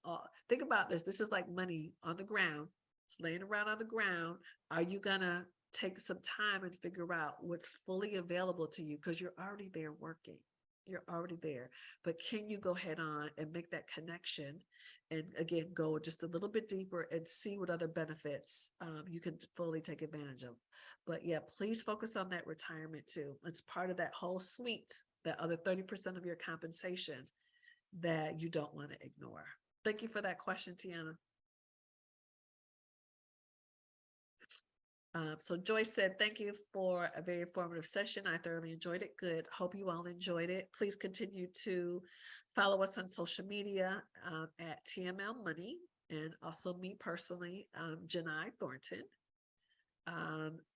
think about this. This is like money on the ground. It's laying around on the ground. Are you gonna take some time and figure out what's fully available to you? Because you're already there working. You're already there. But can you go head on and make that connection? And again, go just a little bit deeper and see what other benefits you can fully take advantage of. But yeah, please focus on that retirement too. It's part of that whole suite, that other 30% of your compensation that you don't want to ignore. Thank you for that question, Tiana. So Joyce said, thank you for a very informative session. I thoroughly enjoyed it. Good. Hope you all enjoyed it. Please continue to follow us on social media at TML Money, and also me personally, Janai Thornton.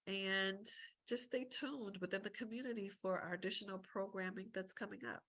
And just stay tuned within the community for our additional programming that's coming up.